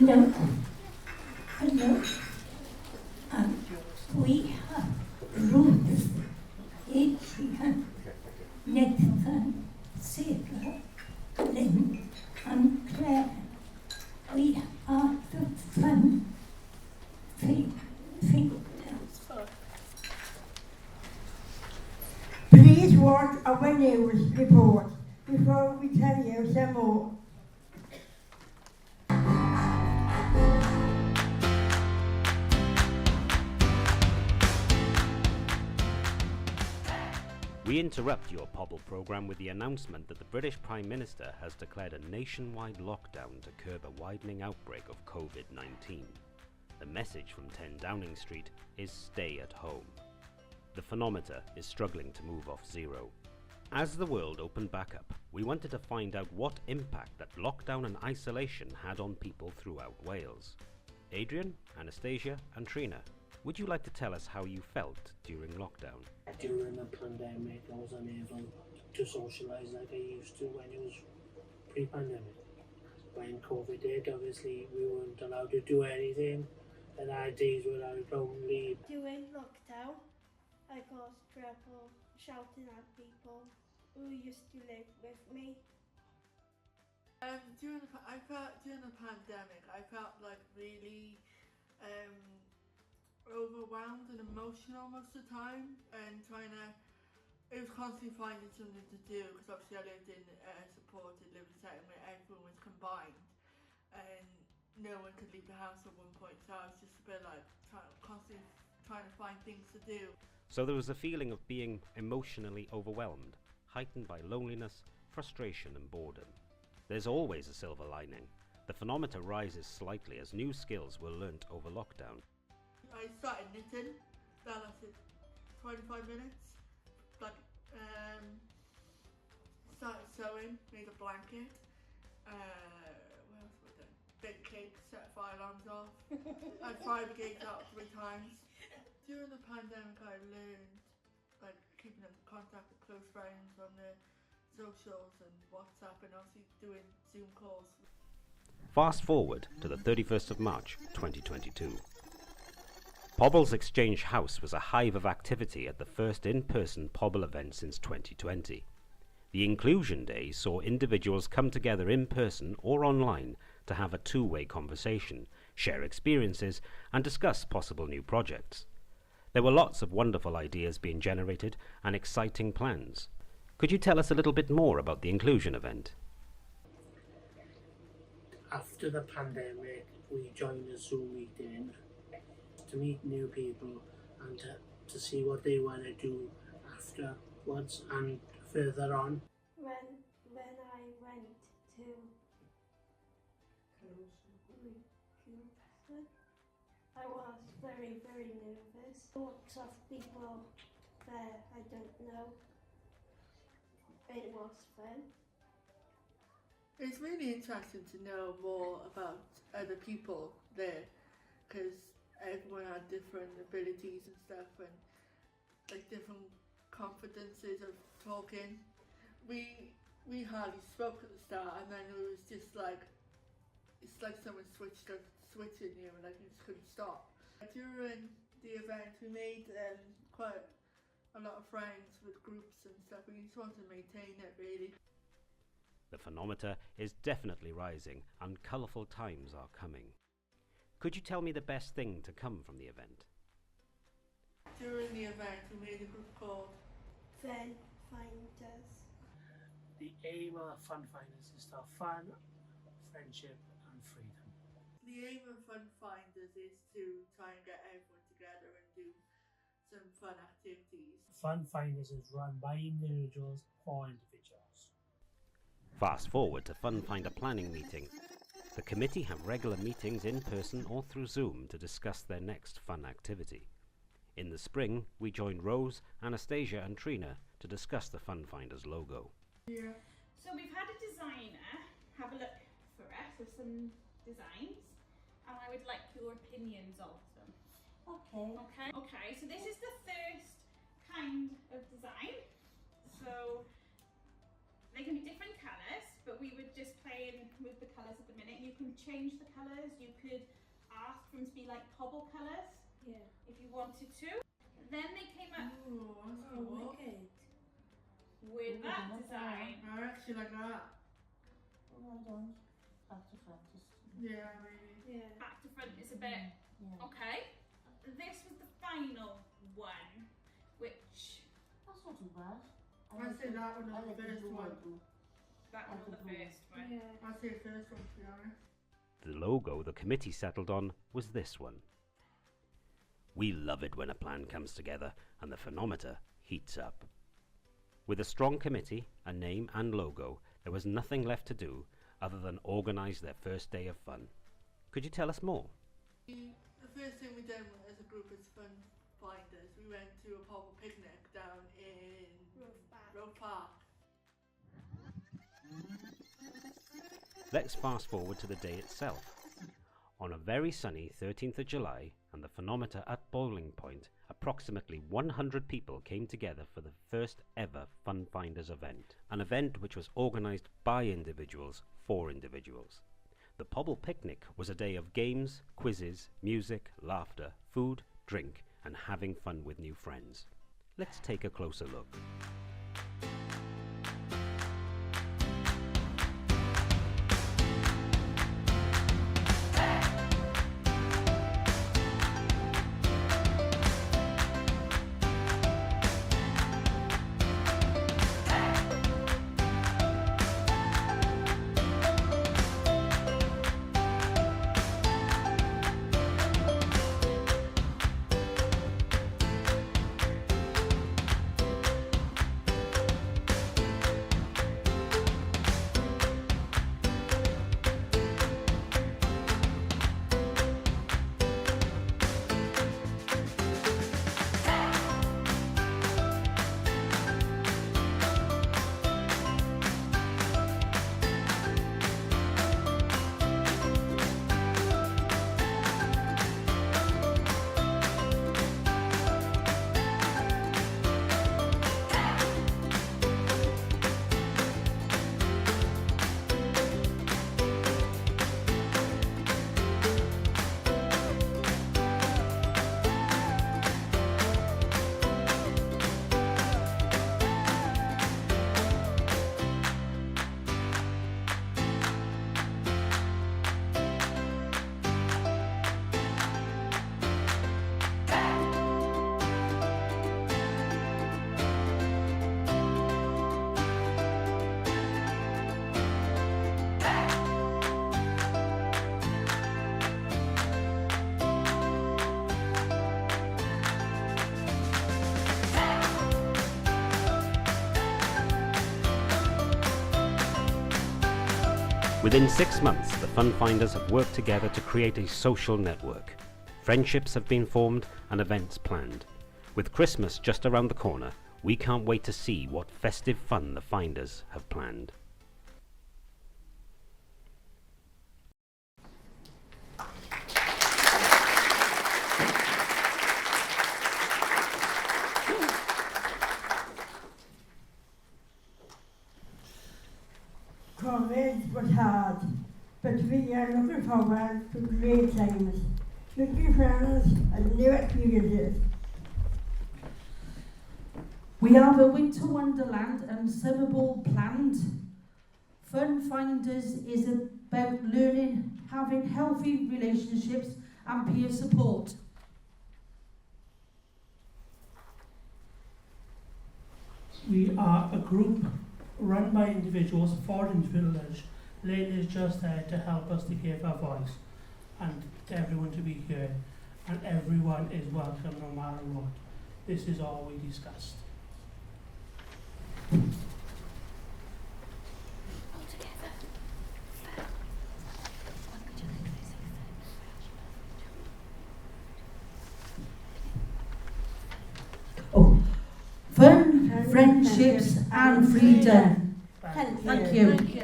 Hello. Hello. We have Ruth, Adrian, Nathan, Sarah, Lynn, and Claire. We are the Fun Finders. Please watch our news report before we tell you some more. We interrupt your Pobl programme with the announcement that the British Prime Minister has declared a nationwide lockdown to curb a widening outbreak of COVID-19. The message from 10 Downing Street is stay at home. The thermometer is struggling to move off zero. As the world opened back up, we wanted to find out what impact that lockdown and isolation had on people throughout Wales. Adrian, Anastasia and Trina, would you like to tell us how you felt during lockdown? During the pandemic, I was unable to socialise like I used to when it was pre-pandemic. When COVID hit, obviously we weren't allowed to do anything, and I had days where I would only... During lockdown, I got trouble shouting at people who used to live with me. During the pandemic, I felt like really overwhelmed and emotional most of the time, and it was constantly finding something to do, because obviously I lived in a supported living setting where everyone was combined and no one could leave the house at one point, so I was just a bit like constantly trying to find things to do. So there was a feeling of being emotionally overwhelmed, heightened by loneliness, frustration and boredom. There's always a silver lining. The thermometer rises slightly as new skills were learnt over lockdown. I started knitting, that lasted 25 minutes, started sewing, made a blanket, what else was I doing? Baked cakes, set fire alarms off, I had fire brigades out 3 times. During the pandemic I learned keeping in contact with close friends on the socials and WhatsApp, and obviously doing Zoom calls. Fast forward to the 31st of March 2022. Pobl's Exchange House was a hive of activity at the first in-person Pobl event since 2020. The Inclusion Day saw individuals come together in person or online to have a two-way conversation, share experiences and discuss possible new projects. There were lots of wonderful ideas being generated and exciting plans. Could you tell us a little bit more about the Inclusion event? After the pandemic, we joined a Zoom meeting to meet new people and to see what they want to do afterwards and further on. When I went to Inclusion, I was very, very nervous. Lots of people there I don't know. It was fun. It's really interesting to know more about other people there, because everyone had different abilities and stuff, and different confidences of talking. We hardly spoke at the start, and then it was just it's like someone switching you, and you just couldn't stop. During the event we made quite a lot of friends with groups and stuff. We just want to maintain it really. The thermometer is definitely rising and colourful times are coming. Could you tell me the best thing to come from the event? During the event we made a group called Fun Finders. The aim of Fun Finders is to have fun, friendship and freedom. The aim of Fun Finders is to try and get everyone together and do some fun activities. Fun Finders is run by individuals for individuals. Fast forward to Fun Finder planning meeting. The committee have regular meetings in person or through Zoom to discuss their next fun activity. In the spring, we joined Rose, Anastasia and Trina to discuss the Fun Finders logo. Yeah. So we've had a designer have a look for us with some designs, and I would like your opinions of them. Okay, so this is the first kind of design. So they can be different colours, but we would just play in with the colours at the minute. You can change the colours. You could ask them to be like Pobl colours if you wanted to. Then they came up with that design. I actually like that. Well done. Back to front. Yeah, maybe. Yeah. Back to front is a bit okay. This was the final one, which That's not too bad. I'd say that one I was like the first blue one. that was the first one. Yeah. I'd say the first one, to be honest. The logo the committee settled on was this one. We love it when a plan comes together and the phonometer heats up. With a strong committee, a name and logo, there was nothing left to do other than organise their first day of fun. Could you tell us more? The first thing we did as a group as Fun Finders, we went to a Pobl picnic down in Road Park. Let's fast forward to the day itself. On a very sunny 13th of July and the phonometer at boiling point, approximately 100 people came together for the first ever Fun Finders event, an event which was organised by individuals for individuals. The Pobl picnic was a day of games, quizzes, music, laughter, food, drink and having fun with new friends. Let's take a closer look. Within 6 months, the Fun Finders have worked together to create a social network. Friendships have been formed and events planned. With Christmas just around the corner, we can't wait to see what festive fun the Finders have planned. COVID was hard, but we are looking forward to great times, with new friends and new experiences. We have a winter wonderland and summer ball planned. Fun Finders is about learning, having healthy relationships and peer support. We are a group run by individuals for individuals. Lane is just there to help us to give our voice and everyone to be heard, and everyone is welcome no matter what. This is all we discussed. Fun, friendships and freedom. Thank you.